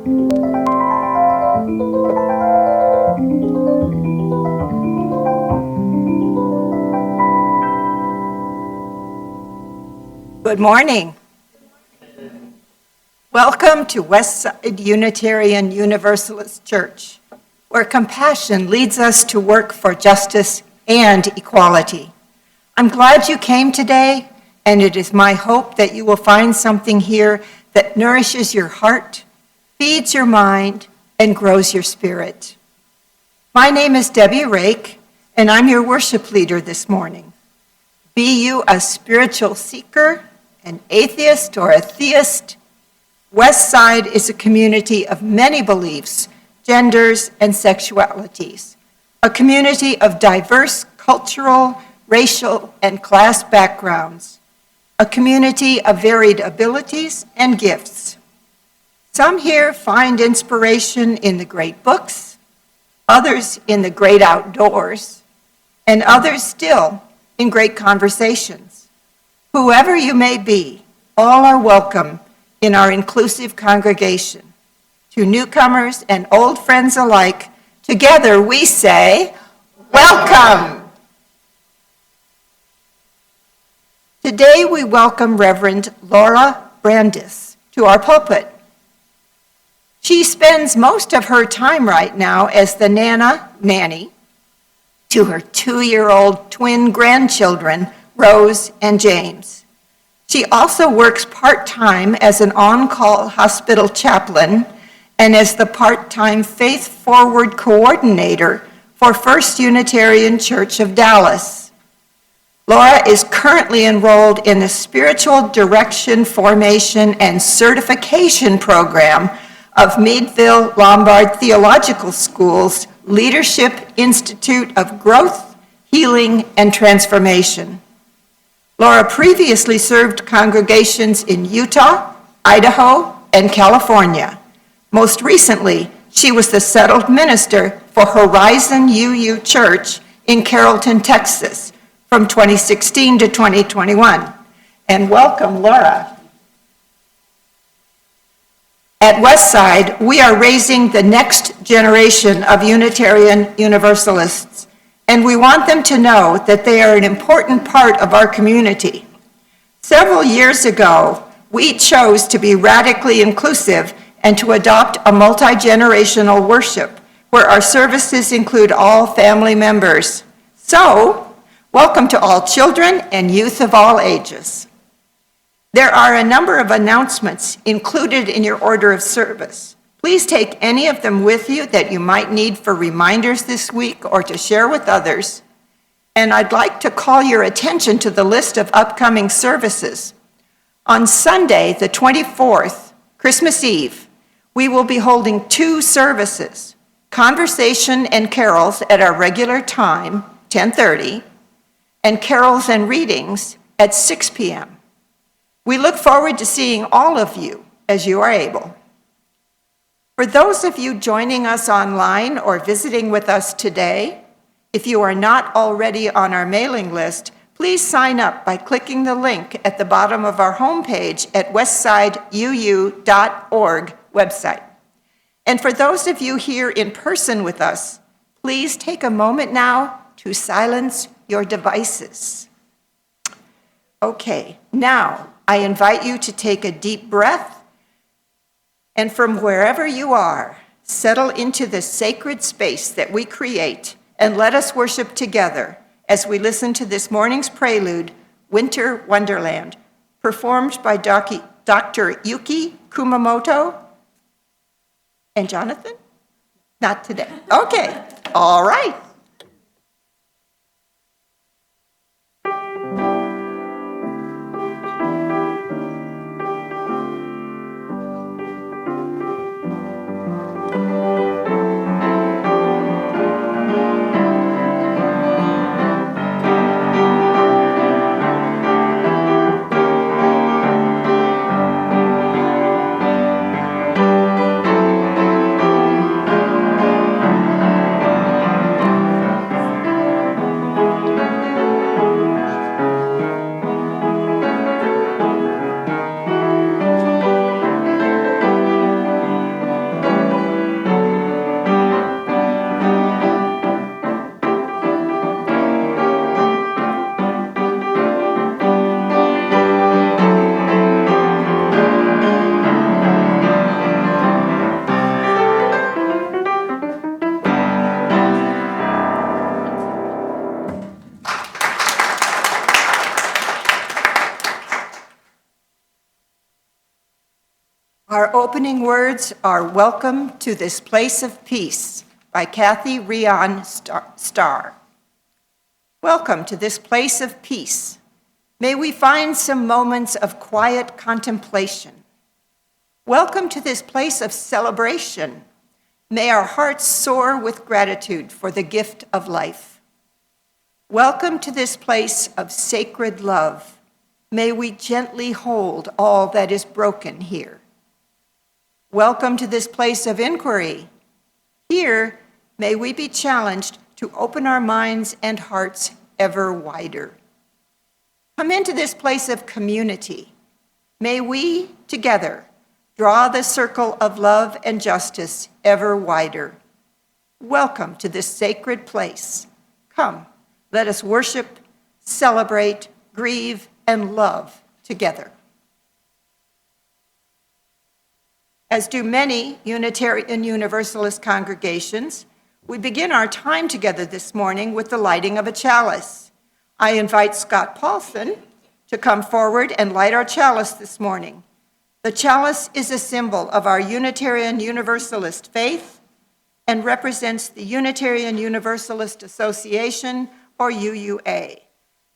Good morning. Welcome to Westside Unitarian Universalist Church, where compassion leads us to work for justice and equality. I'm glad you came today, and it is my hope that you will find something here that nourishes your heart, feeds your mind, and grows your spirit. My name is Debbie Rake, and I'm your worship leader this morning. Be you a spiritual seeker, an atheist, or a theist, Westside is a community of many beliefs, genders, and sexualities, a community of diverse cultural, racial, and class backgrounds, a community of varied abilities and gifts. Some here find inspiration in the great books, others in the great outdoors, and others still in great conversations. Whoever you may be, all are welcome in our inclusive congregation. To newcomers and old friends alike, together we say, welcome. Today we welcome Reverend Lora Brandis to our pulpit. She spends most of her time right now as the nanny to her 2-year-old twin grandchildren, Rose and James. She also works part-time as an on-call hospital chaplain and as the part-time Faith Forward coordinator for First Unitarian Church of Dallas. Lora is currently enrolled in the Spiritual Direction Formation and Certification Program of Meadville Lombard Theological School's Leadership Institute of Growth, Healing, and Transformation. Lora previously served congregations in Utah, Idaho, and California. Most recently, she was the settled minister for Horizon UU Church in Carrollton, Texas, from 2016 to 2021. And welcome, Lora. At Westside, we are raising the next generation of Unitarian Universalists, and we want them to know that they are an important part of our community. Several years ago, we chose to be radically inclusive and to adopt a multi-generational worship where our services include all family members. So, welcome to all children and youth of all ages. There are a number of announcements included in your order of service. Please take any of them with you that you might need for reminders this week or to share with others. And I'd like to call your attention to the list of upcoming services. On Sunday, the 24th, Christmas Eve, we will be holding 2 services, conversation and carols at our regular time, 10:30, and carols and readings at 6 p.m. We look forward to seeing all of you as you are able. For those of you joining us online or visiting with us today, if you are not already on our mailing list, please sign up by clicking the link at the bottom of our homepage at westsideuu.org website. And for those of you here in person with us, please take a moment now to silence your devices. Okay, now I invite you to take a deep breath, and from wherever you are, settle into the sacred space that we create, and let us worship together as we listen to this morning's prelude, Winter Wonderland, performed by Dr. Yuki Kumamoto and Jonathan? Not today. Okay, all right. Our opening words are Welcome to This Place of Peace by Kathy Rion Starr. Welcome to this place of peace. May we find some moments of quiet contemplation. Welcome to this place of celebration. May our hearts soar with gratitude for the gift of life. Welcome to this place of sacred love. May we gently hold all that is broken here. Welcome to this place of inquiry. Here, may we be challenged to open our minds and hearts ever wider. Come into this place of community. May we, together, draw the circle of love and justice ever wider. Welcome to this sacred place. Come, let us worship, celebrate, grieve, and love together. As do many Unitarian Universalist congregations, we begin our time together this morning with the lighting of a chalice. I invite Scott Paulson to come forward and light our chalice this morning. The chalice is a symbol of our Unitarian Universalist faith and represents the Unitarian Universalist Association, or UUA.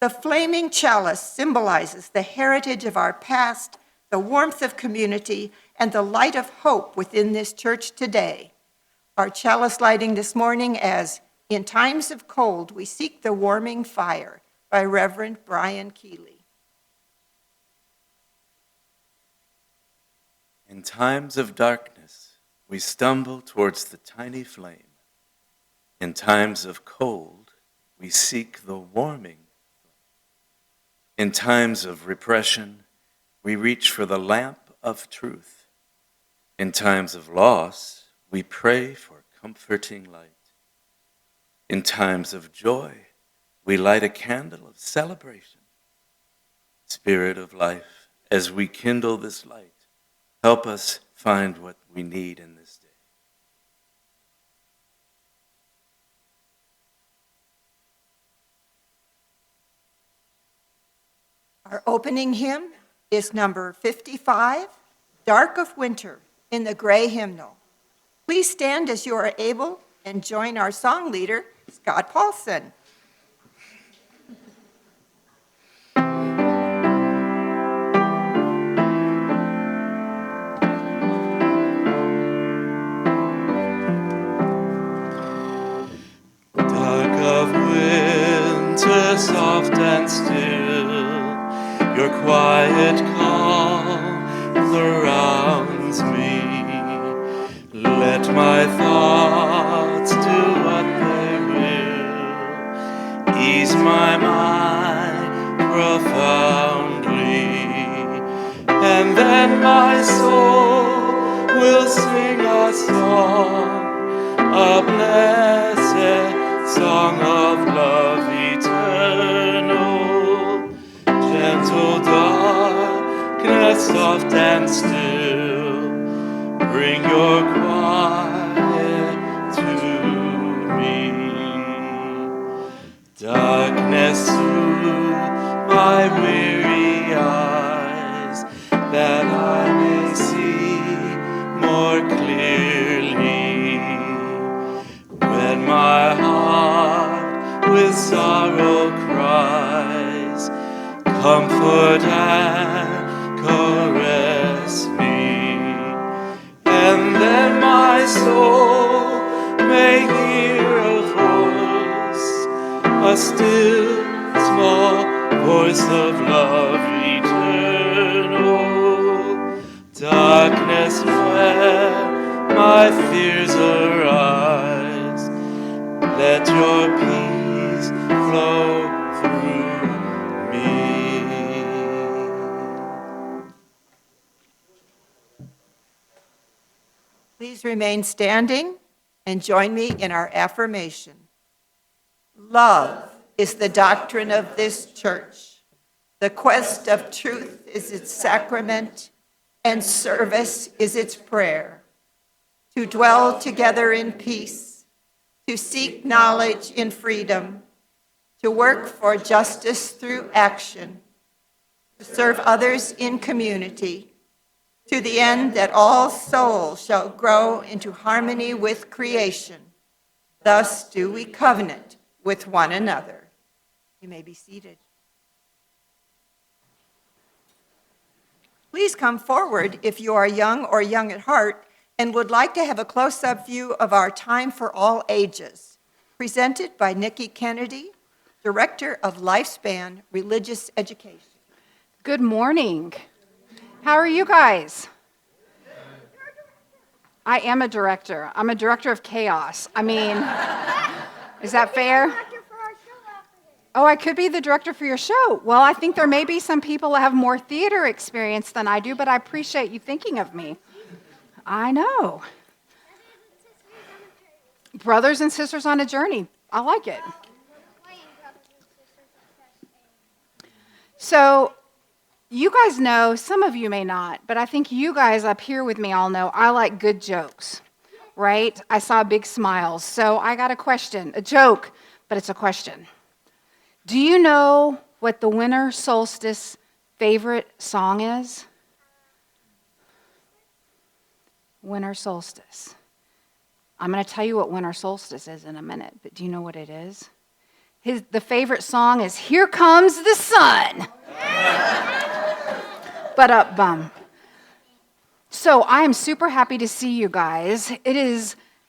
The flaming chalice symbolizes the heritage of our past, the warmth of community, and the light of hope within this church today. Our chalice lighting this morning as In Times of Cold, We Seek the Warming Fire by Reverend Brian Keeley. In times of darkness, we stumble towards the tiny flame. In times of cold, we seek the warming. In times of repression, we reach for the lamp of truth. In times of loss, we pray for comforting light. In times of joy, we light a candle of celebration. Spirit of life, as we kindle this light, help us find what we need in this day. Our opening hymn is number 55, Dark of Winter, in the Gray Hymnal. Please stand as you are able and join our song leader, Scott Paulson. Soft and still, your quiet calm surrounds me. Let my thoughts do what they will, ease my mind profoundly, and then my soul will sing a song, a blessed song of love eternal, gentle darkness, soft and still, bring your quiet to me. Darkness soothe my weary eyes, that I may see more clearly. When my heart with sorrow cries, comfort and caress me, and then my soul may hear a voice, a still small voice of love eternal. Darkness where my fears arise, let your peace flow through me. Please remain standing and join me in our affirmation. Love is the doctrine of this church. The quest of truth is its sacrament, and service is its prayer. To dwell together in peace, to seek knowledge in freedom, to work for justice through action, to serve others in community, to the end that all souls shall grow into harmony with creation. Thus do we covenant with one another. You may be seated. Please come forward if you are young or young at heart and would like to have a close-up view of our Time for All Ages, presented by Nikki Kennedy, Director of Lifespan Religious Education. Good morning. How are you guys? I am a director. I'm a director of chaos. I mean, is that fair? Oh, I could be the director for your show. Well, I think there may be some people that have more theater experience than I do, but I appreciate you thinking of me. I know. Brothers and sisters on a journey. I like it. So, you guys know, some of you may not, but I think you guys up here with me all know I like good jokes, right? I saw big smiles. So I got a question, a joke, but it's a question. Do you know what the winter solstice favorite song is? Winter solstice. I'm going to tell you what winter solstice is in a minute, but do you know what it is? The favorite song is Here Comes the Sun. But up bum. So I am super happy to see you guys.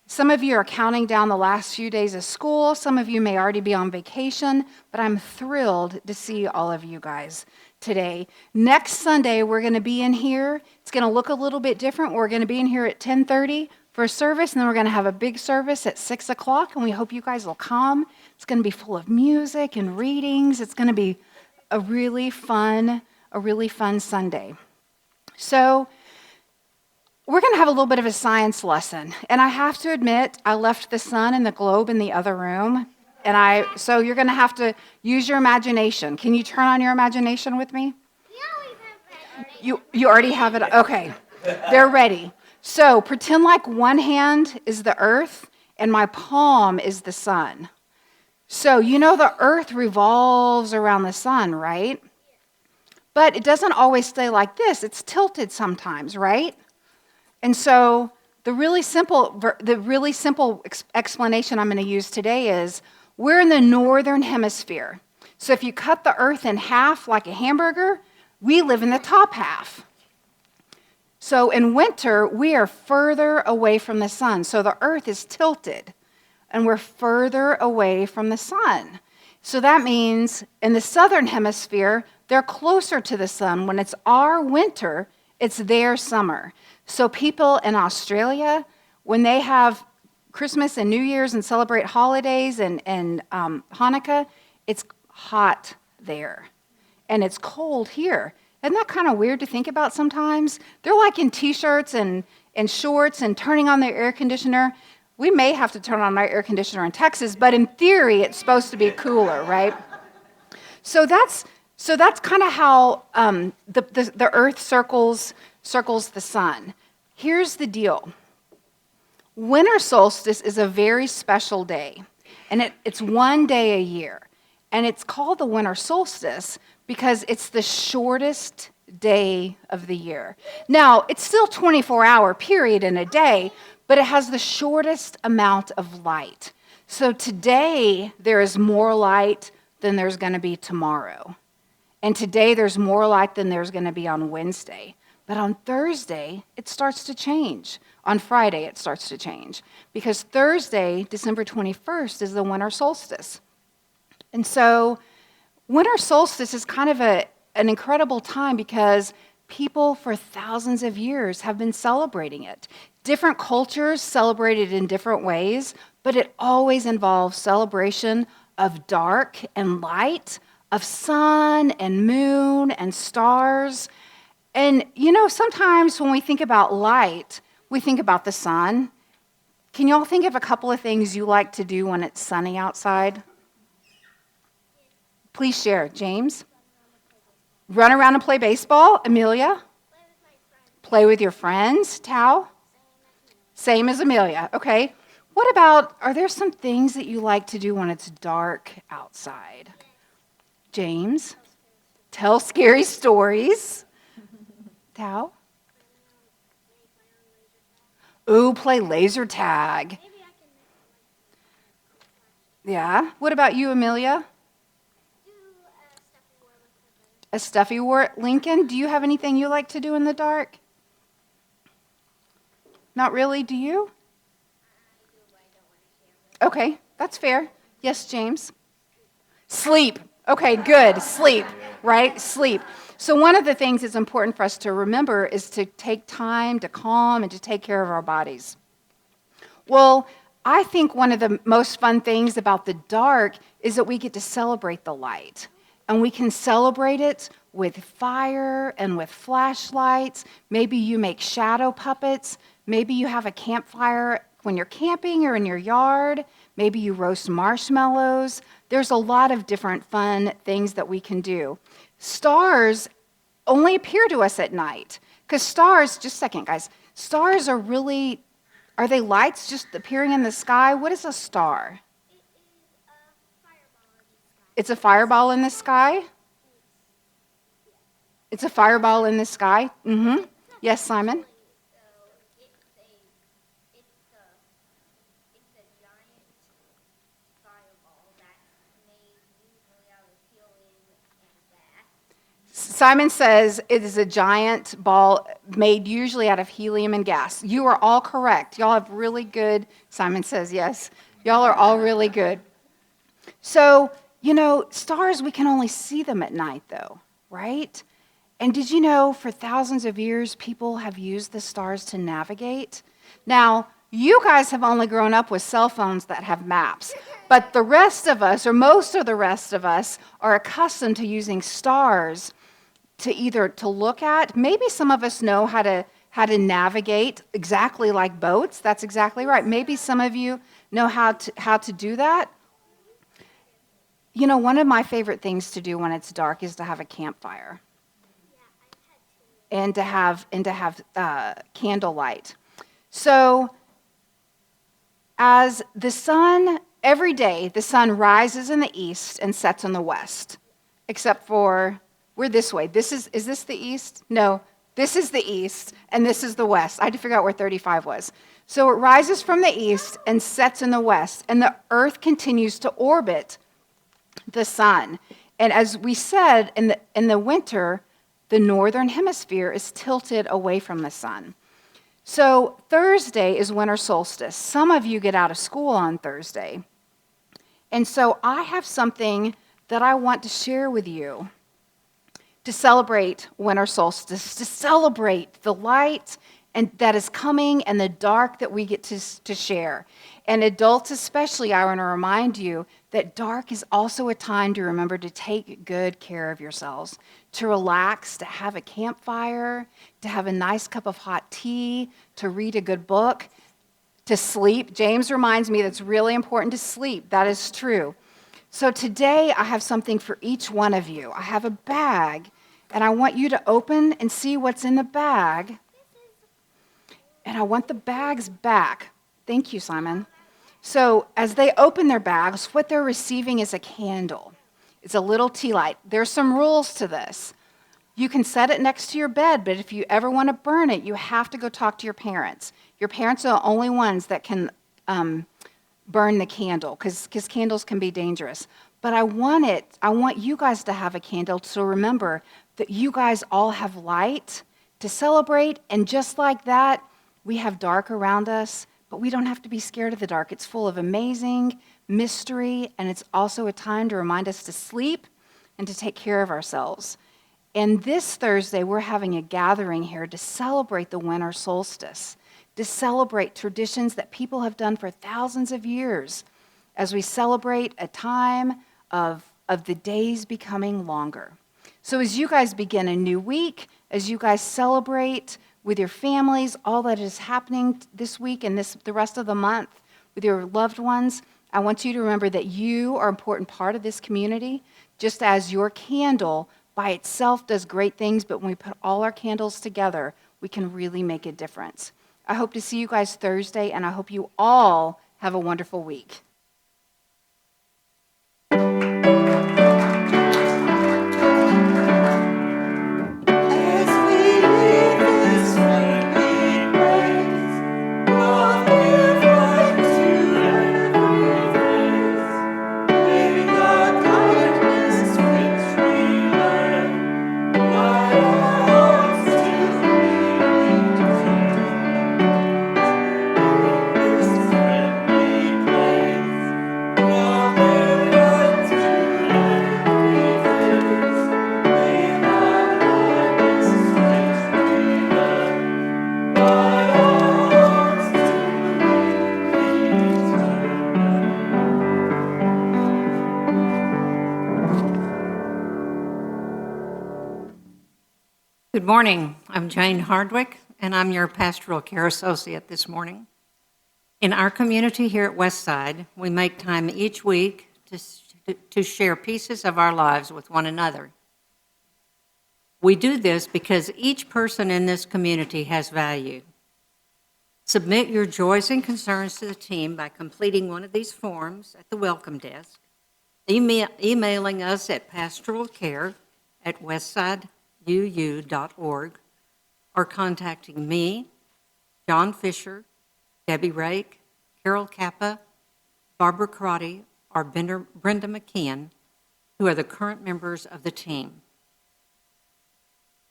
Some of you are counting down the last few days of school. Some of you may already be on vacation, but I'm thrilled to see all of you guys today. Next Sunday, we're going to be in here. It's going to look a little bit different. We're going to be in here at 10:30 for a service, and then we're going to have a big service at 6 o'clock, and we hope you guys will come. It's going to be full of music and readings. It's going to be a really fun Sunday. So we're going to have a little bit of a science lesson. And I have to admit, I left the sun and the globe in the other room. So you're going to have to use your imagination. Can you turn on your imagination with me? You already have it? Okay. They're ready. So pretend like one hand is the earth and my palm is the sun. So you know the earth revolves around the sun, right? But it doesn't always stay like this. It's tilted sometimes, right? And so the really simple explanation I'm going to use today is we're in the northern hemisphere. So if you cut the earth in half like a hamburger, we live in the top half. So in winter, we are further away from the sun. So the earth is tilted, and we're further away from the sun. So that means in the southern hemisphere, they're closer to the sun. When it's our winter, it's their summer. So people in Australia, when they have Christmas and New Year's and celebrate holidays and Hanukkah, it's hot there. And it's cold here. Isn't that kind of weird to think about sometimes? They're like in T-shirts and shorts and turning on their air conditioner. We may have to turn on our air conditioner in Texas, but in theory, it's supposed to be cooler, right? So that's kind of how the Earth circles the sun. Here's the deal. Winter solstice is a very special day, and it's one day a year. And it's called the winter solstice because it's the shortest day of the year. Now, it's still 24-hour period in a day, but it has the shortest amount of light. So today, there is more light than there's going to be tomorrow. And today, there's more light than there's going to be on Wednesday. But on Thursday, it starts to change. On Friday, it starts to change. Because Thursday, December 21st, is the winter solstice. And so winter solstice is kind of an incredible time because people for thousands of years have been celebrating it. Different cultures celebrate it in different ways, but it always involves celebration of dark and light, of sun and moon and stars. And, you know, sometimes when we think about light, we think about the sun. Can you all think of a couple of things you like to do when it's sunny outside? Please share. James? Run around and play baseball. Amelia? Play with your friends. Tao? Same as Amelia. Okay. What about, are there some things that you like to do when it's dark outside? James? Tell scary stories. Tao? Ooh, play laser tag. Yeah. What about you, Amelia? A stuffy wart. Lincoln, do you have anything you like to do in the dark? Not really, do you? Okay, that's fair. Yes, James? Sleep. Okay, good. Sleep, right? Sleep. So, one of the things that's important for us to remember is to take time to calm and to take care of our bodies. Well, I think one of the most fun things about the dark is that we get to celebrate the light. And we can celebrate it with fire and with flashlights. Maybe you make shadow puppets. Maybe you have a campfire when you're camping or in your yard. Maybe you roast marshmallows. There's a lot of different fun things that we can do. Stars only appear to us at night because stars, just a second, guys, stars are really, are they lights just appearing in the sky? What is a star? It's a fireball in the sky? It's a fireball in the sky? Mm-hmm. Yes, Simon? Simon says it is a giant ball made usually out of helium and gas. You are all correct. Y'all have really good, Simon says yes. Y'all are all really good. So, stars, we can only see them at night though, right? And did you know for thousands of years people have used the stars to navigate? Now, you guys have only grown up with cell phones that have maps, but the rest of us, or most of the rest of us, are accustomed to using stars to either to look at. Maybe some of us know how to navigate exactly like boats. That's exactly right. Maybe some of you know how to do that. One of my favorite things to do when it's dark is to have a campfire and to have candlelight. So as the sun, every day the sun rises in the east and sets in the west, except for we're this way. Is this the east? No, this is the east and this is the west. I had to figure out where 35 was. So it rises from the east and sets in the west, and the earth continues to orbit the sun. And as we said, in the winter, the northern hemisphere is tilted away from the sun. So Thursday is winter solstice. Some of you get out of school on Thursday. And so I have something that I want to share with you to celebrate winter solstice, to celebrate the light and that is coming and the dark that we get to share. And adults especially, I want to remind you that dark is also a time to remember to take good care of yourselves, to relax, to have a campfire, to have a nice cup of hot tea, to read a good book, to sleep. James reminds me that it's really important to sleep. That is true. So today I have something for each one of you. I have a bag, and I want you to open and see what's in the bag. And I want the bags back. Thank you, Simon. So as they open their bags, what they're receiving is a candle. It's a little tea light. There's some rules to this. You can set it next to your bed, but if you ever want to burn it, you have to go talk to your parents. Your parents are the only ones that can burn the candle, because candles can be dangerous. But I want you guys to have a candle to remember that you guys all have light to celebrate, and just like that, we have dark around us, but we don't have to be scared of the dark. It's full of amazing mystery, and it's also a time to remind us to sleep and to take care of ourselves. And this Thursday, we're having a gathering here to celebrate the winter solstice, to celebrate traditions that people have done for thousands of years as we celebrate a time of the days becoming longer. So as you guys begin a new week, as you guys celebrate with your families, all that is happening this week and the rest of the month with your loved ones, I want you to remember that you are an important part of this community, just as your candle by itself does great things, but when we put all our candles together, we can really make a difference. I hope to see you guys Thursday, and I hope you all have a wonderful week. morning. I'm Jane Hardwick, and I'm your pastoral care associate this morning. In our community here at Westside, we make time each week to share pieces of our lives with one another. We do this because each person in this community has value. Submit your joys and concerns to the team by completing one of these forms at the welcome desk, emailing us at pastoralcare@westsideu.org, or contacting me, John Fisher, Debbie Rake, Carol Kappa, Barbara Karate, or Brenda McKeon, who are the current members of the team.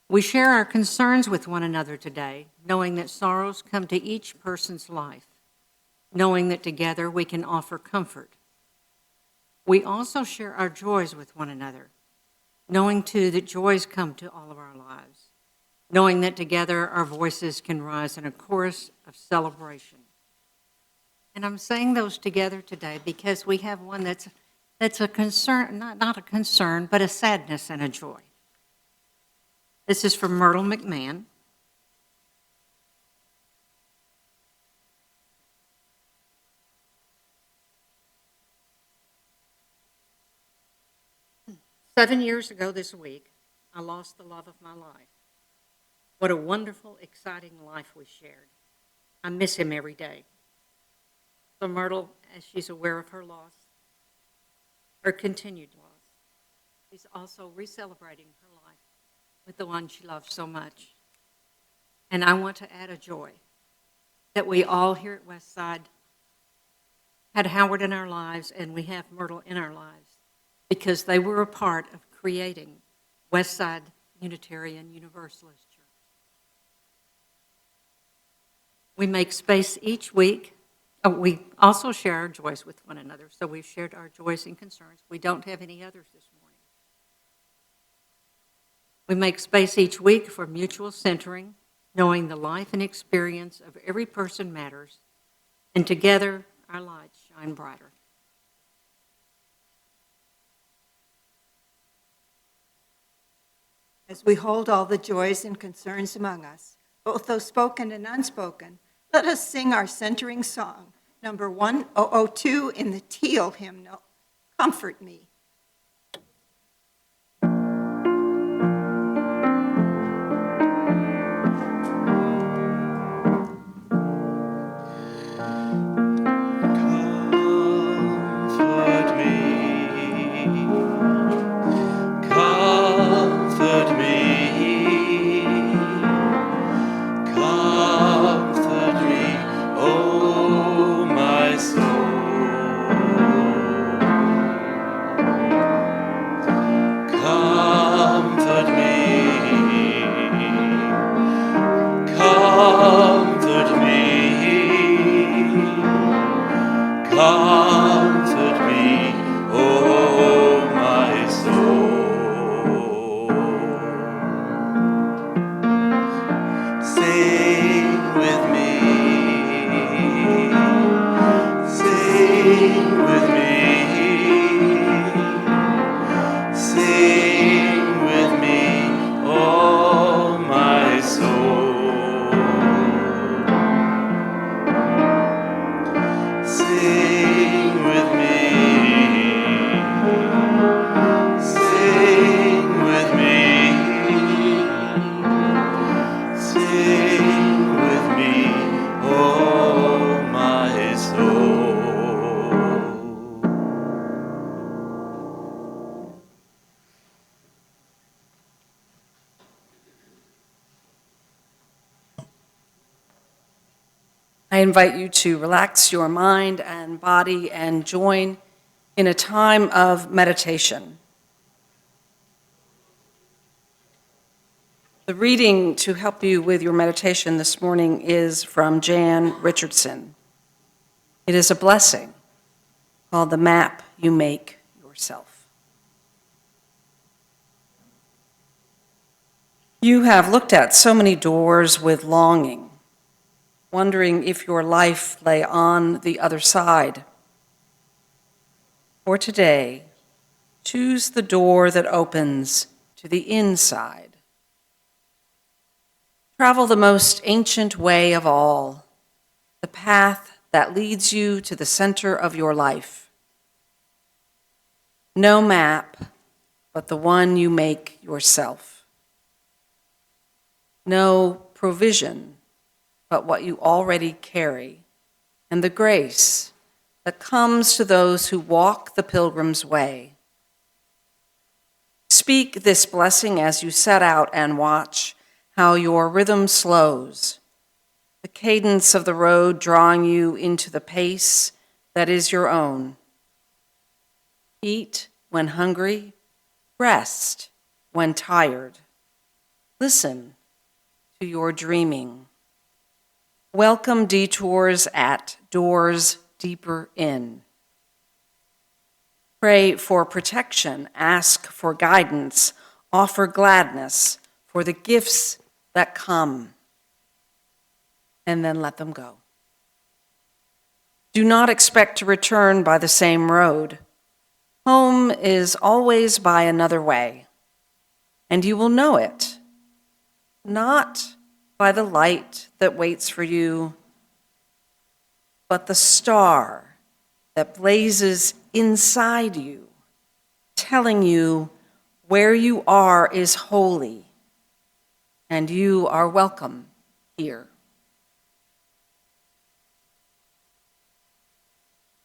We share our concerns with one another today, knowing that sorrows come to each person's life, knowing that together we can offer comfort. We also share our joys with one another, knowing too that joys come to all of our lives, knowing that together our voices can rise in a chorus of celebration. And I'm saying those together today because we have one that's a concern, not a concern, but a sadness and a joy. This is from Myrtle McMahon. "7 years ago this week, I lost the love of my life. What a wonderful, exciting life we shared. I miss him every day." So Myrtle, as she's aware of her loss, her continued loss, she's also re-celebrating her life with the one she loves so much. And I want to add a joy that we all here at Westside had Howard in our lives, and we have Myrtle in our lives, because they were a part of creating Westside Unitarian Universalist Church. We make space each week. We also share our joys with one another, so we've shared our joys and concerns. We don't have any others this morning. We make space each week for mutual centering, knowing the life and experience of every person matters, and together our lights shine brighter. As we hold all the joys and concerns among us, both those spoken and unspoken, let us sing our centering song, number 1002 in the Teal hymnal, "Comfort Me." Comfort me, comfort me, comfort me, oh my soul. Comfort me, comfort me. Comfort me, oh my soul. Sing with me, sing with me, sing with me, oh my soul. Sing with me, sing with me, sing with me, oh my soul. I invite you to relax your mind and body and join in a time of meditation. The reading to help you with your meditation this morning is from Jan Richardson. It is a blessing called "The Map You Make Yourself." You have looked at so many doors with longing, wondering if your life lay on the other side. For today, choose the door that opens to the inside. Travel the most ancient way of all, the path that leads you to the center of your life. No map, but the one you make yourself. No provision, but what you already carry, and the grace that comes to those who walk the pilgrim's way. Speak this blessing as you set out and watch how your rhythm slows, the cadence of the road drawing you into the pace that is your own. Eat when hungry, rest when tired. Listen to your dreaming. Welcome detours at doors deeper in. Pray for protection, ask for guidance, offer gladness for the gifts that come, and then let them go. Do not expect to return by the same road. Home is always by another way, and you will know it, not by the light that waits for you, but the star that blazes inside you, telling you where you are is holy, and you are welcome here.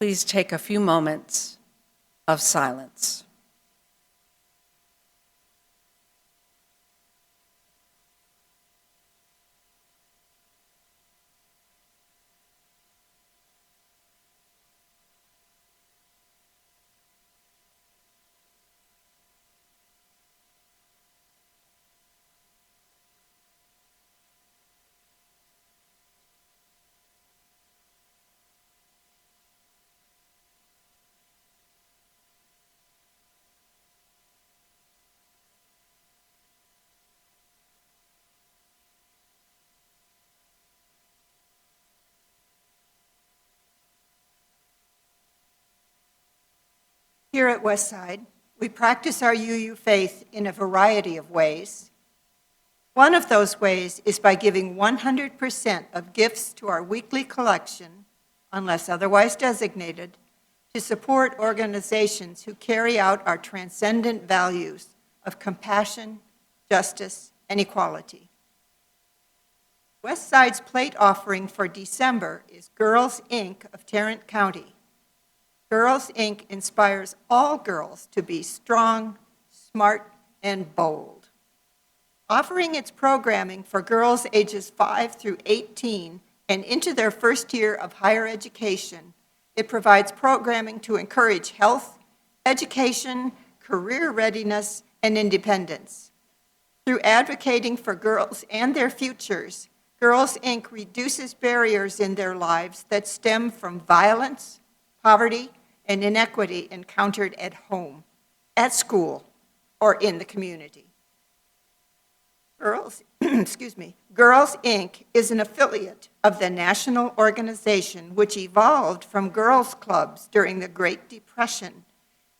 Please take a few moments of silence. Here at Westside, we practice our UU faith in a variety of ways. One of those ways is by giving 100% of gifts to our weekly collection, unless otherwise designated, to support organizations who carry out our transcendent values of compassion, justice, and equality. Westside's plate offering for December is Girls, Inc. of Tarrant County. Girls, Inc. inspires all girls to be strong, smart, and bold. Offering its programming for girls ages 5 through 18 and into their first year of higher education, it provides programming to encourage health, education, career readiness, and independence. Through advocating for girls and their futures, Girls, Inc. reduces barriers in their lives that stem from violence, poverty, and inequity encountered at home, at school, or in the community. Girls, Girls, Inc. is an affiliate of the national organization which evolved from girls' clubs during the Great Depression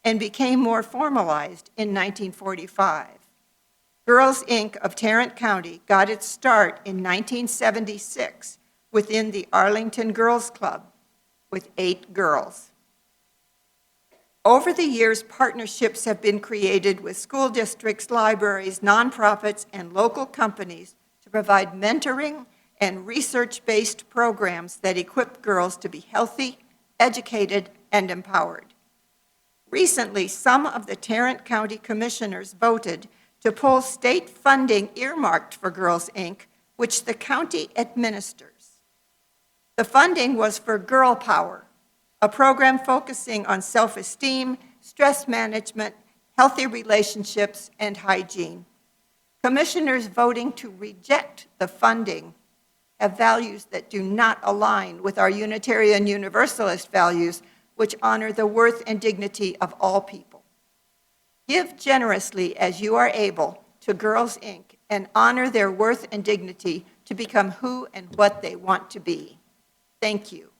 and became more formalized in 1945. Girls, Inc. of Tarrant County got its start in 1976 within the Arlington Girls Club with 8 girls. Over the years, partnerships have been created with school districts, libraries, nonprofits, and local companies to provide mentoring and research-based programs that equip girls to be healthy, educated, and empowered. Recently, some of the Tarrant County commissioners voted to pull state funding earmarked for Girls, Inc., which the county administers. The funding was for Girl Power, a program focusing on self-esteem, stress management, healthy relationships, and hygiene. Commissioners voting to reject the funding have values that do not align with our Unitarian Universalist values, which honor the worth and dignity of all people. Give generously as you are able to Girls, Inc. and honor their worth and dignity to become who and what they want to be. Thank you.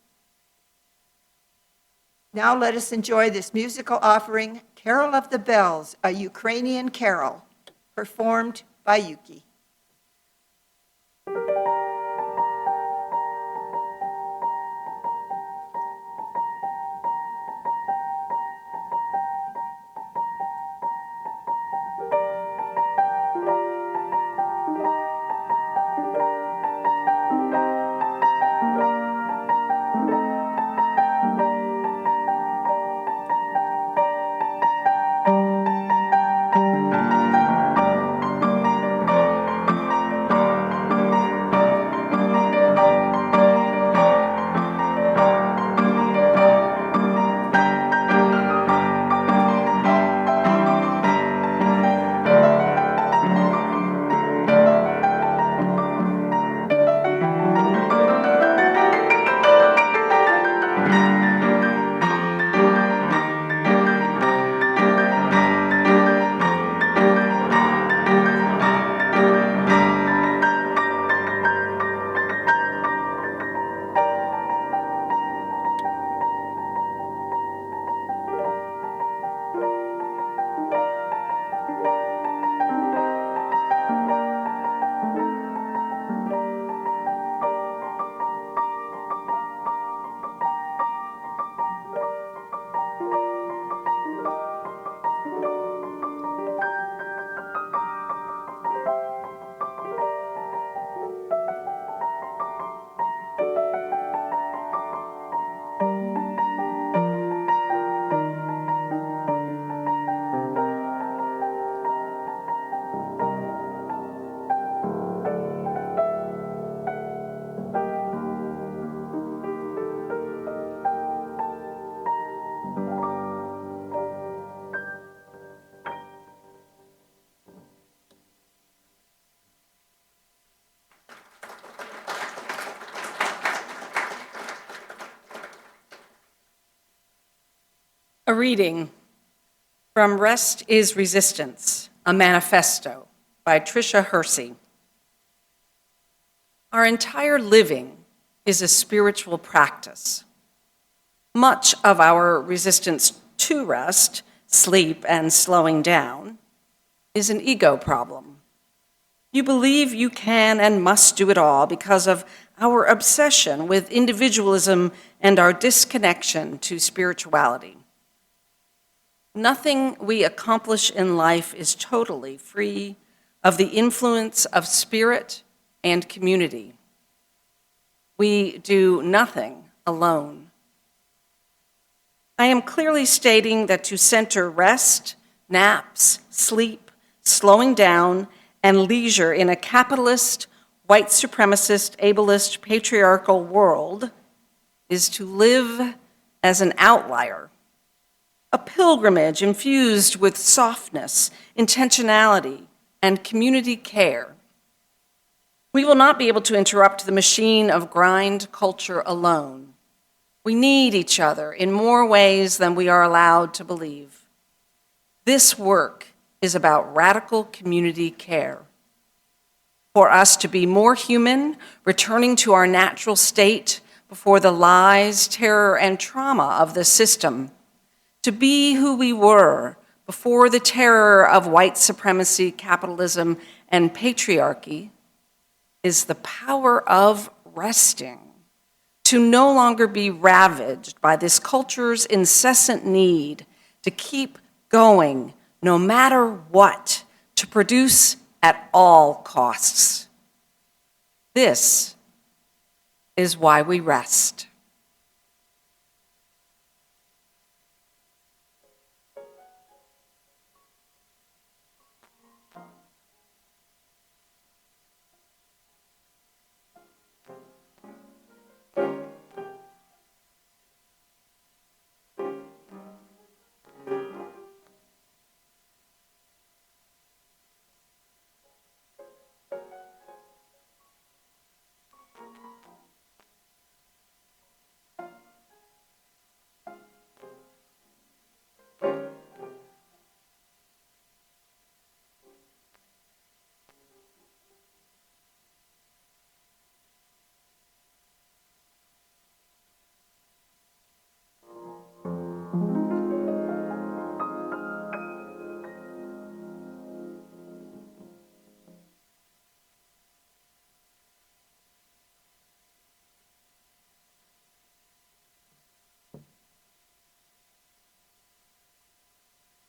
Now let us enjoy this musical offering, Carol of the Bells, a Ukrainian carol, performed by Yuki. A reading from Rest is Resistance, a Manifesto by Tricia Hersey. Our entire living is a spiritual practice. Much of our resistance to rest, sleep, and slowing down is an ego problem. You believe you can and must do it all because of our obsession with individualism and our disconnection to spirituality. Nothing we accomplish in life is totally free of the influence of spirit and community. We do nothing alone. I am clearly stating that to center rest, naps, sleep, slowing down, and leisure in a capitalist, white supremacist, ableist, patriarchal world is to live as an outlier, a pilgrimage infused with softness, intentionality, and community care. We will not be able to interrupt the machine of grind culture alone. We need each other in more ways than we are allowed to believe. This work is about radical community care. For us to be more human, returning to our natural state before the lies, terror, and trauma of the system, to be who we were before the terror of white supremacy, capitalism, and patriarchy, is the power of resting, to no longer be ravaged by this culture's incessant need to keep going no matter what, to produce at all costs. This is why we rest.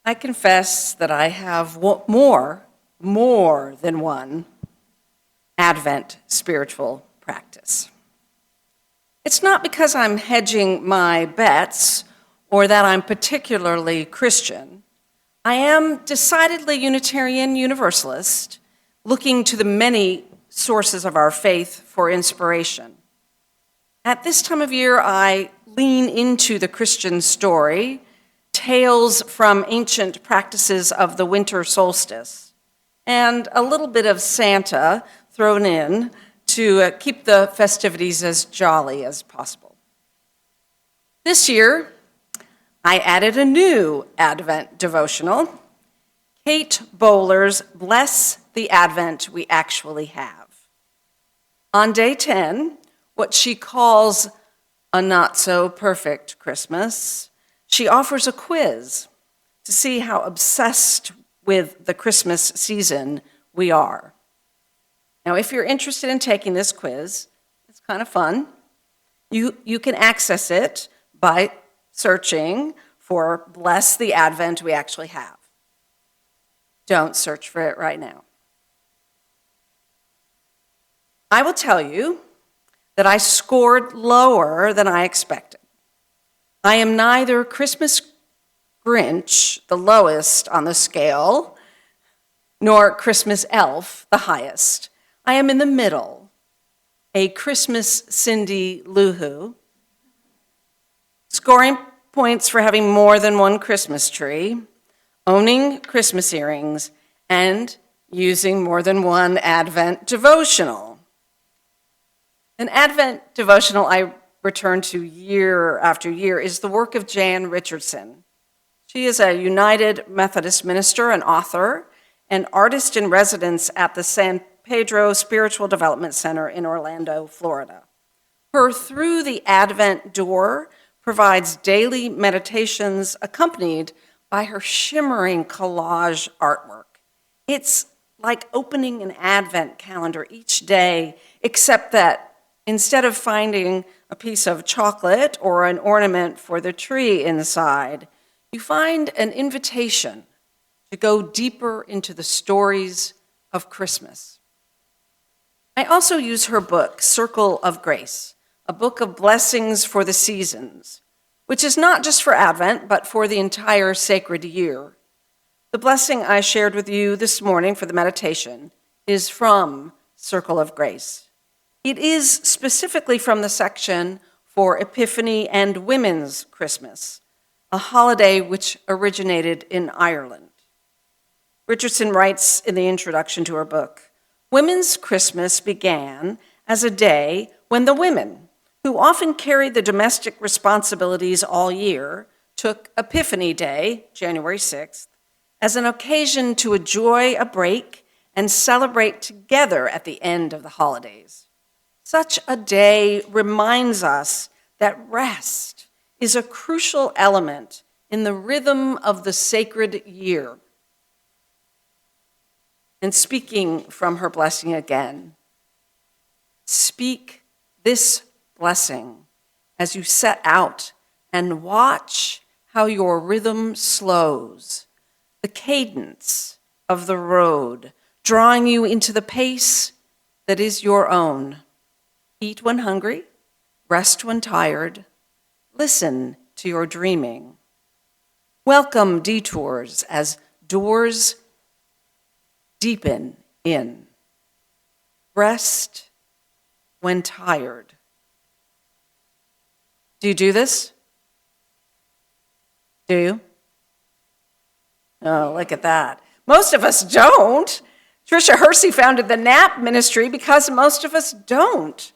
I confess that I have more than one Advent spiritual practice. It's not because I'm hedging my bets or that I'm particularly Christian. I am decidedly Unitarian Universalist, looking to the many sources of our faith for inspiration. At this time of year, I lean into the Christian story, tales from ancient practices of the winter solstice, and a little bit of Santa thrown in to keep the festivities as jolly as possible. This year, I added a new Advent devotional, Kate Bowler's Bless the Advent We Actually Have. On day 10, what she calls a not-so-perfect Christmas, she offers a quiz to see how obsessed with the Christmas season we are. Now, if you're interested in taking this quiz, it's kind of fun. You can access it by searching for Bless the Advent We Actually Have. Don't search for it right now. I will tell you that I scored lower than I expected. I am neither Christmas Grinch, the lowest on the scale, nor Christmas Elf, the highest. I am in the middle, a Christmas Cindy Lou Who, scoring points for having more than one Christmas tree, owning Christmas earrings, and using more than one Advent devotional. An Advent devotional I return to year after year is the work of Jan Richardson. She is a United Methodist minister and author, and artist in residence at the San Pedro Spiritual Development Center in Orlando, Florida. Her Through the Advent Door provides daily meditations accompanied by her shimmering collage artwork. It's like opening an Advent calendar each day, except that instead of finding a piece of chocolate or an ornament for the tree inside, you find an invitation to go deeper into the stories of Christmas. I also use her book, Circle of Grace, a book of blessings for the seasons, which is not just for Advent, but for the entire sacred year. The blessing I shared with you this morning for the meditation is from Circle of Grace. It is specifically from the section for Epiphany and Women's Christmas, a holiday which originated in Ireland. Richardson writes in the introduction to her book, Women's Christmas began as a day when the women, who often carried the domestic responsibilities all year, took Epiphany Day, January 6th, as an occasion to enjoy a break and celebrate together at the end of the holidays. Such a day reminds us that rest is a crucial element in the rhythm of the sacred year. And speaking from her blessing again, speak this blessing as you set out and watch how your rhythm slows, the cadence of the road, drawing you into the pace that is your own. Eat when hungry, rest when tired, listen to your dreaming. Welcome detours as doors deepen in. Rest when tired. Do you do this? Do you? Oh, look at that. Most of us don't. Tricia Hersey founded the NAP ministry because most of us don't.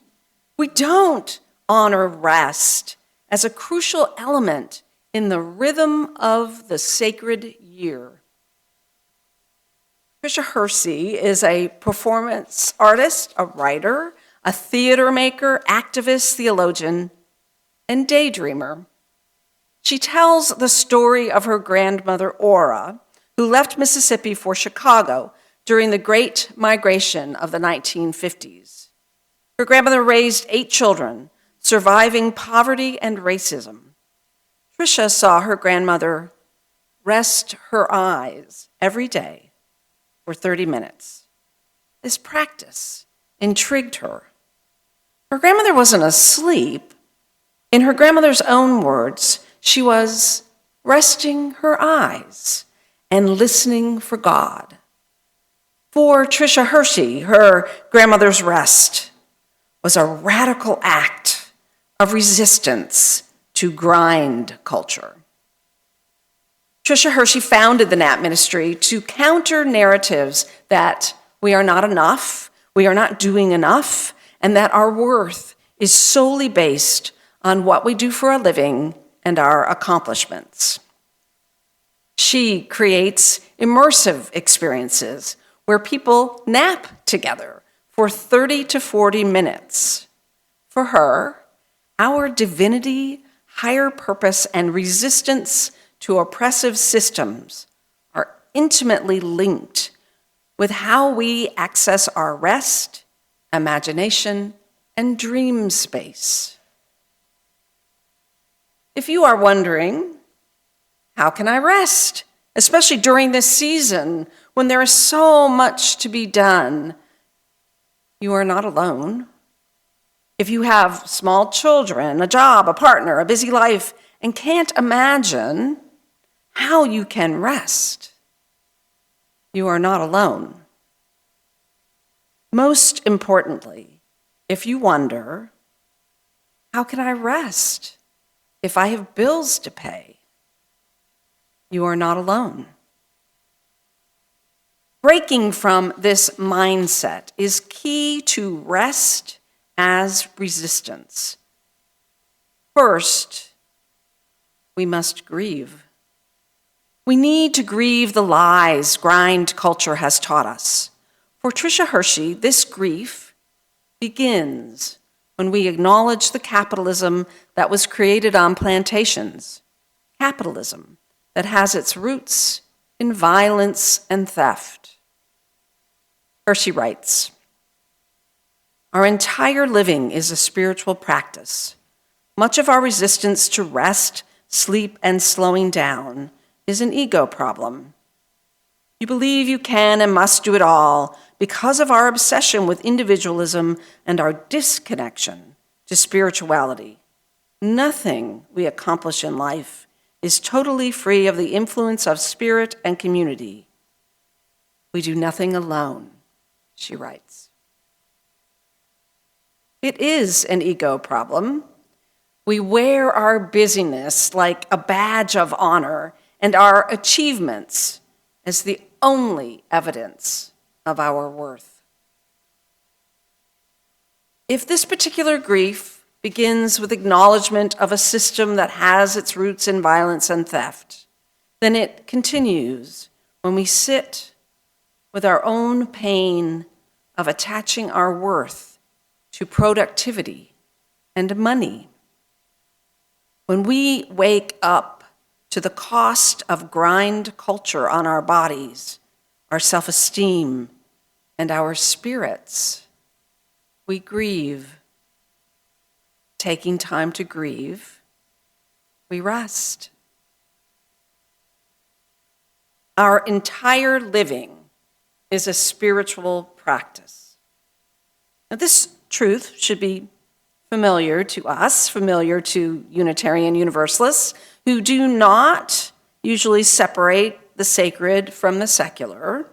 We don't honor rest as a crucial element in the rhythm of the sacred year. Tricia Hersey is a performance artist, a writer, a theater maker, activist, theologian, and daydreamer. She tells the story of her grandmother, Lora, who left Mississippi for Chicago during the Great Migration of the 1950s. Her grandmother raised 8 children, surviving poverty and racism. Tricia saw her grandmother rest her eyes every day for 30 minutes. This practice intrigued her. Her grandmother wasn't asleep. In her grandmother's own words, she was resting her eyes and listening for God. For Tricia Hersey, her grandmother's rest was a radical act of resistance to grind culture. Tricia Hersey founded the NAP ministry to counter narratives that we are not enough, we are not doing enough, and that our worth is solely based on what we do for a living and our accomplishments. She creates immersive experiences where people nap together for 30 to 40 minutes. For her, our divinity, higher purpose, and resistance to oppressive systems are intimately linked with how we access our rest, imagination, and dream space. If you are wondering, how can I rest, especially during this season when there is so much to be done, you are not alone. If you have small children, a job, a partner, a busy life, and can't imagine how you can rest, you are not alone. Most importantly, if you wonder, how can I rest if I have bills to pay? You are not alone. Breaking from this mindset is key to rest as resistance. First, we must grieve. We need to grieve the lies grind culture has taught us. For Tricia Hershey, this grief begins when we acknowledge the capitalism that was created on plantations, capitalism that has its roots in violence and theft. Hershey writes, "Our entire living is a spiritual practice. Much of our resistance to rest, sleep, and slowing down is an ego problem. You believe you can and must do it all because of our obsession with individualism and our disconnection to spirituality. Nothing we accomplish in life is totally free of the influence of spirit and community. We do nothing alone," she writes. It is an ego problem. We wear our busyness like a badge of honor and our achievements as the only evidence of our worth. If this particular grief begins with acknowledgement of a system that has its roots in violence and theft, then it continues when we sit with our own pain of attaching our worth to productivity and money. When we wake up to the cost of grind culture on our bodies, our self-esteem, and our spirits, we grieve. Taking time to grieve, we rest. Our entire living is a spiritual practice. Now, this truth should be familiar to us, familiar to Unitarian Universalists, who do not usually separate the sacred from the secular.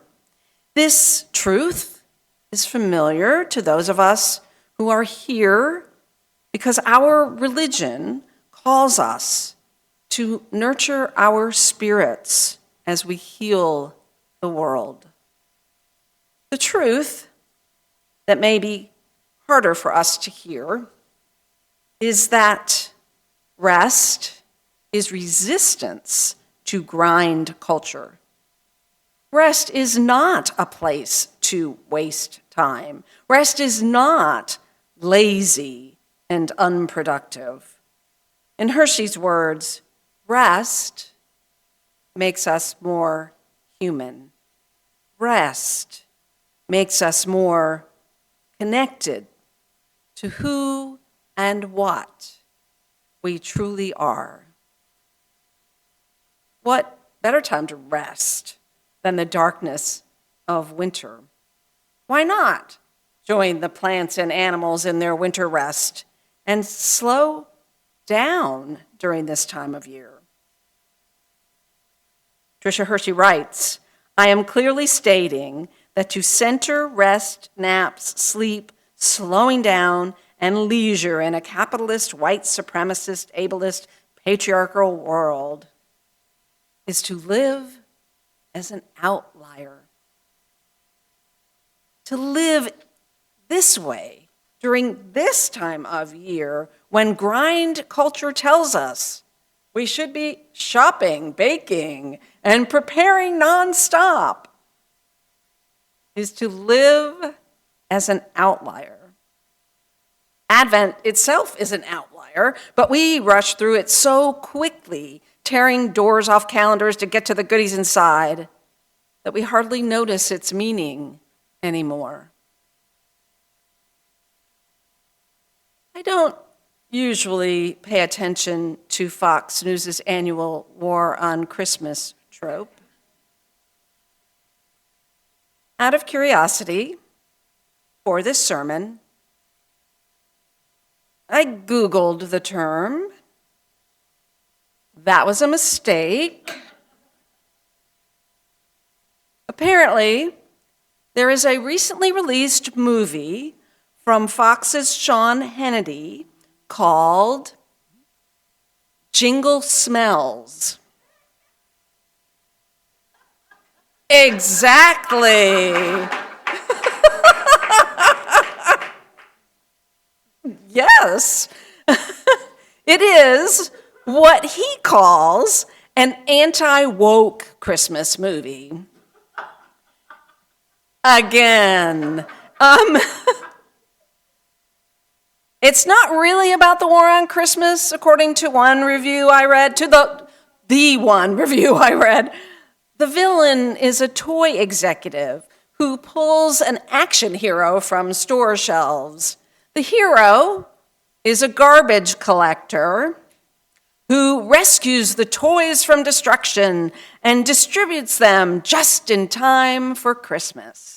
This truth is familiar to those of us who are here because our religion calls us to nurture our spirits as we heal the world. The truth that may be harder for us to hear is that rest is resistance to grind culture. Rest is not a place to waste time. Rest is not lazy and unproductive. In Hershey's words, rest makes us more human. Rest makes us more connected to who and what we truly are. What better time to rest than the darkness of winter? Why not join the plants and animals in their winter rest and slow down during this time of year? Tricia Hershey writes, "I am clearly stating that to center rest, naps, sleep, slowing down, and leisure in a capitalist, white supremacist, ableist, patriarchal world is to live as an outlier. To live this way during this time of year when grind culture tells us we should be shopping, baking, and preparing nonstop is to live as an outlier. Advent itself is an outlier, but we rush through it so quickly, tearing doors off calendars to get to the goodies inside, that we hardly notice its meaning anymore. I don't usually pay attention to Fox News' annual War on Christmas trope. Out of curiosity, for this sermon, I Googled the term. That was a mistake. Apparently, there is a recently released movie from Fox's Sean Hannity called Jingle Smells. Exactly. Yes. It is what he calls an anti-woke Christmas movie. Again. It's not really about the war on Christmas, according to one review I read, the one review I read. The villain is a toy executive who pulls an action hero from store shelves. The hero is a garbage collector who rescues the toys from destruction and distributes them just in time for Christmas.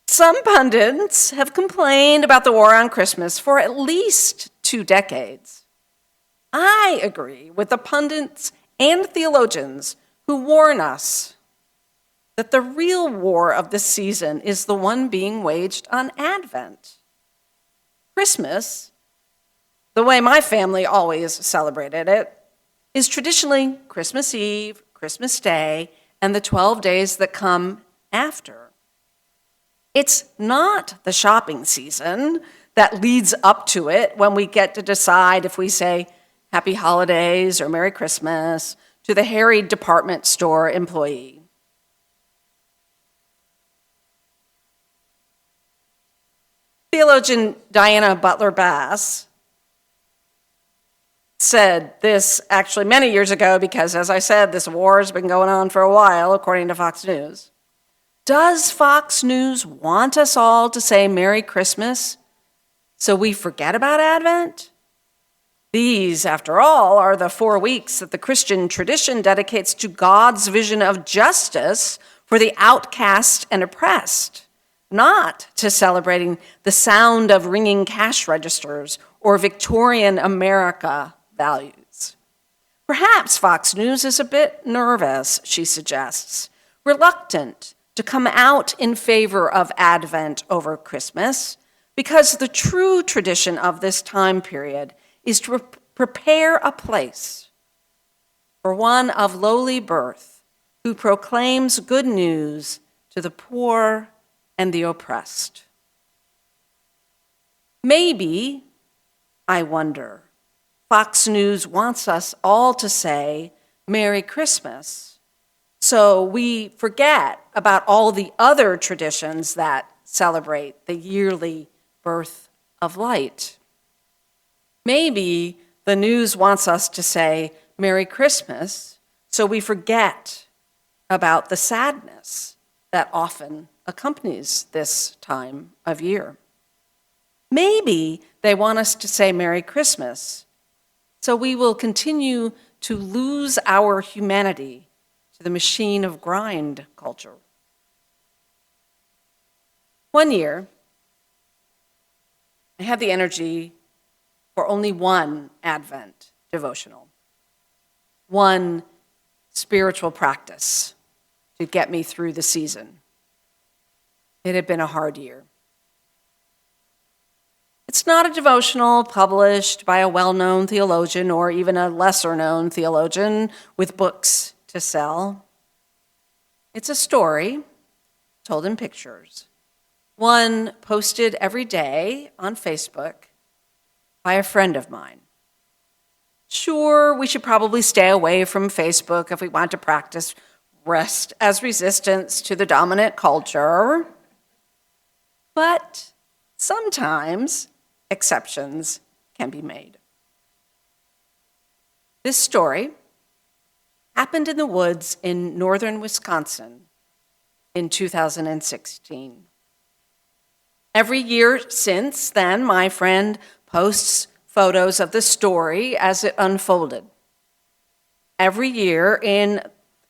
Some pundits have complained about the war on Christmas for at least 2 decades. I agree with the pundits and theologians who warn us that the real war of this season is the one being waged on Advent. Christmas, the way my family always celebrated it, is traditionally Christmas Eve, Christmas Day, and the 12 days that come after. It's not the shopping season that leads up to it when we get to decide if we say Happy Holidays or Merry Christmas to the harried department store employee. Theologian Diana Butler Bass said this actually many years ago because, as I said, this war has been going on for a while, according to Fox News. Does Fox News want us all to say Merry Christmas so we forget about Advent? These, after all, are the 4 weeks that the Christian tradition dedicates to God's vision of justice for the outcast and oppressed, not to celebrating the sound of ringing cash registers or Victorian America values. Perhaps Fox News is a bit nervous, she suggests, reluctant to come out in favor of Advent over Christmas, because the true tradition of this time period is to prepare a place for one of lowly birth who proclaims good news to the poor and the oppressed. Maybe, I wonder, Fox News wants us all to say Merry Christmas so we forget about all the other traditions that celebrate the yearly birth of light. Maybe the news wants us to say Merry Christmas so we forget about the sadness that often accompanies this time of year. Maybe they want us to say Merry Christmas so we will continue to lose our humanity to the machine of grind culture. One year, I had the energy for only one Advent devotional, one spiritual practice to get me through the season. It had been a hard year. It's not a devotional published by a well-known theologian or even a lesser-known theologian with books to sell. It's a story told in pictures, one posted every day on Facebook by a friend of mine. Sure, we should probably stay away from Facebook if we want to practice rest as resistance to the dominant culture, but sometimes exceptions can be made. This story happened in the woods in northern Wisconsin in 2016. Every year since then, my friend posts photos of the story as it unfolded. Every year in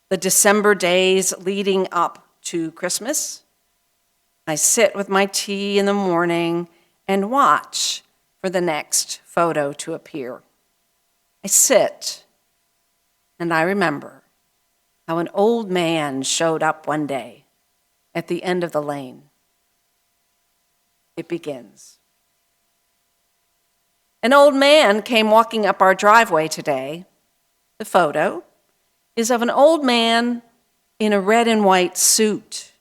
the December days leading up to Christmas, I sit with my tea in the morning and watch for the next photo to appear. I sit and I remember how an old man showed up one day at the end of the lane. It begins. An old man came walking up our driveway today. The photo is of an old man in a red and white suit.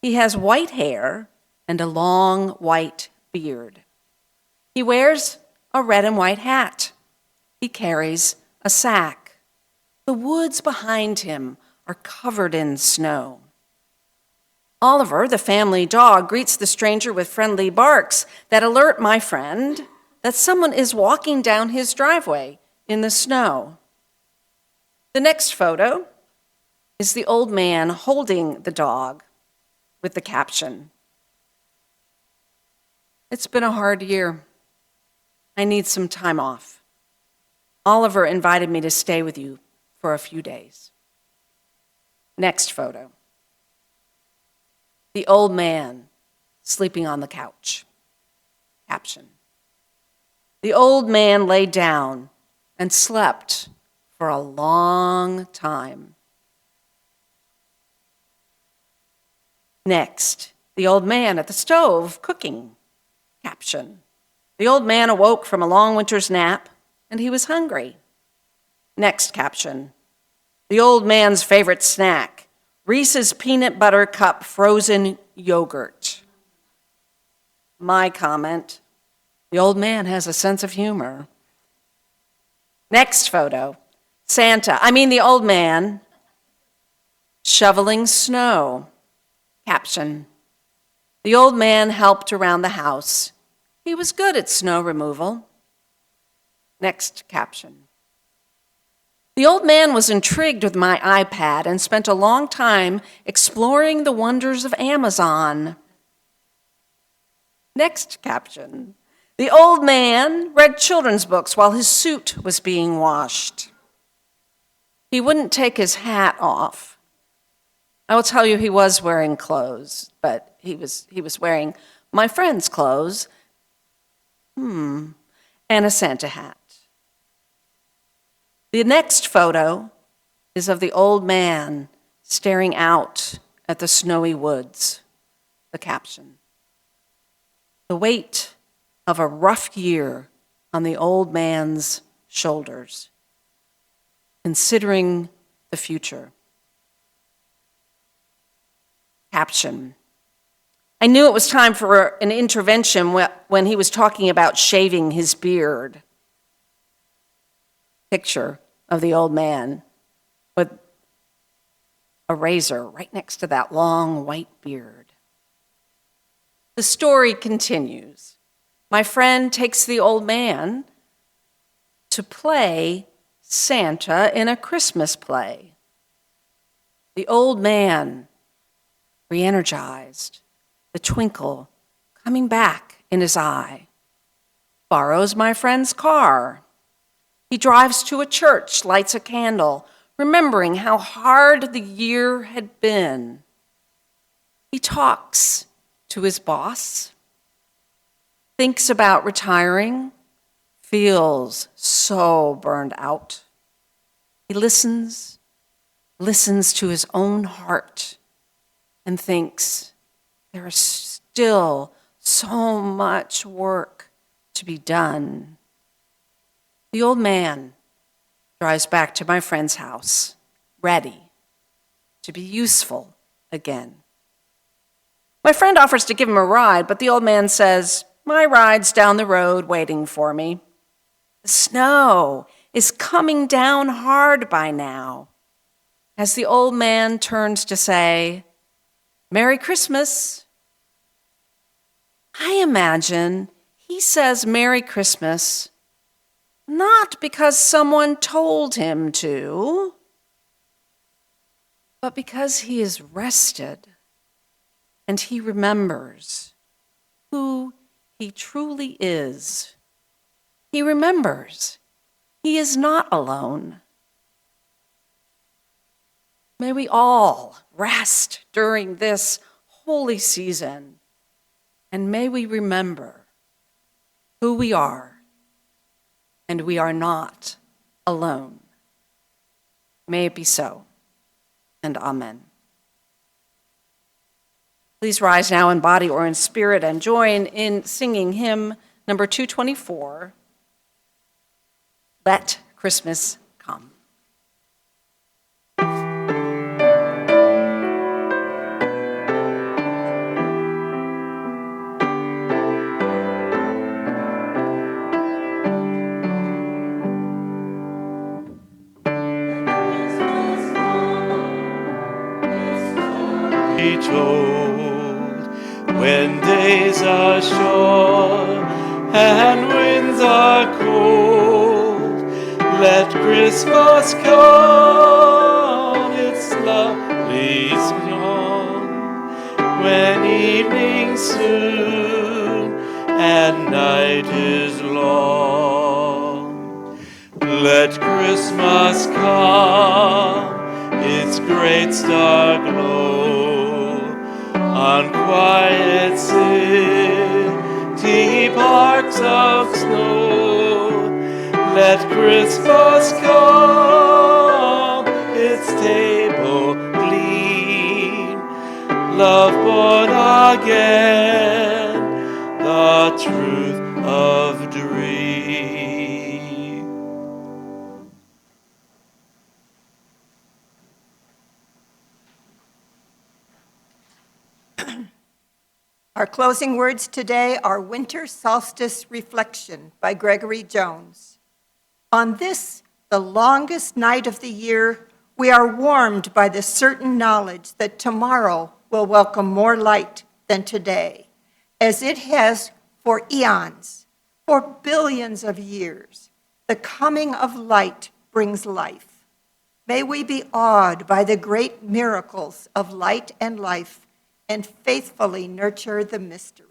He has white hair and a long white beard. He wears a red and white hat. He carries a sack. The woods behind him are covered in snow. Oliver, the family dog, greets the stranger with friendly barks that alert my friend that someone is walking down his driveway in the snow. The next photo is the old man holding the dog with the caption, "It's been a hard year. I need some time off. Oliver invited me to stay with you for a few days." Next photo. The old man sleeping on the couch. Caption. The old man lay down and slept for a long time. Next, the old man at the stove cooking. Caption. The old man awoke from a long winter's nap and he was hungry. Next caption. The old man's favorite snack, Reese's peanut butter cup frozen yogurt. My comment, the old man has a sense of humor. Next photo, the old man shoveling snow. Caption, the old man helped around the house. He was good at snow removal. Next caption. The old man was intrigued with my iPad and spent a long time exploring the wonders of Amazon. Next caption. The old man read children's books while his suit was being washed. He wouldn't take his hat off. I will tell you he was wearing clothes, but he was wearing my friend's clothes, and a Santa hat. The next photo is of the old man staring out at the snowy woods. The caption. The weight of a rough year on the old man's shoulders, considering the future. Caption. I knew it was time for an intervention when he was talking about shaving his beard. Picture of the old man with a razor right next to that long white beard. The story continues. My friend takes the old man to play Santa in a Christmas play. The old man, re-energized, the twinkle coming back in his eye, borrows my friend's car. He drives to a church, lights a candle, remembering how hard the year had been. He talks to his boss, thinks about retiring, feels so burned out. He listens to his own heart, and thinks there is still so much work to be done. The old man drives back to my friend's house, ready to be useful again. My friend offers to give him a ride, but the old man says, my ride's down the road waiting for me. The snow is coming down hard by now. As the old man turns to say, Merry Christmas, I imagine he says Merry Christmas not because someone told him to, but because he is rested and he remembers who he truly is. He remembers he is not alone. May we all rest during this holy season, and may we remember who we are, and we are not alone. May it be so, and amen. Please rise now in body or in spirit and join in singing hymn number 224, Let Christmas Come. told. When days are short and winds are cold, let Christmas come, its lovely song. When evening soon and night is long, let Christmas come, its great star glow on quiet city parks of snow. Let Christmas come, its table gleam, love born again, the truth of dream. Our closing words today are Winter Solstice Reflection by Gregory Jones. On this, the longest night of the year, we are warmed by the certain knowledge that tomorrow will welcome more light than today, as it has for eons, for billions of years. The coming of light brings life. May we be awed by the great miracles of light and life and faithfully nurture the mystery.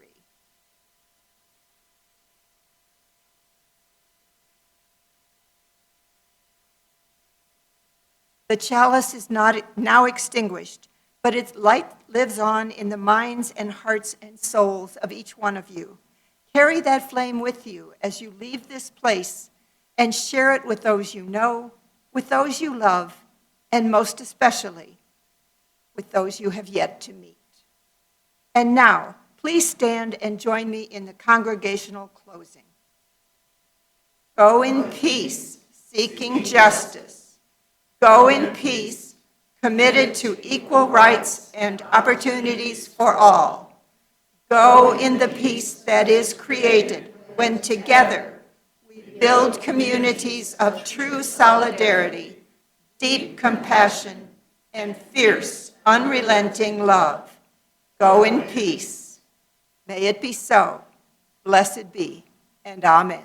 The chalice is not now extinguished, but its light lives on in the minds and hearts and souls of each one of you. Carry that flame with you as you leave this place and share it with those you know, with those you love, and most especially with those you have yet to meet. And now, please stand and join me in the congregational closing. Go in peace, seeking justice. Go in peace, committed to equal rights and opportunities for all. Go in the peace that is created when together we build communities of true solidarity, deep compassion, and fierce, unrelenting love. Go in peace. May it be so. Blessed be, and amen.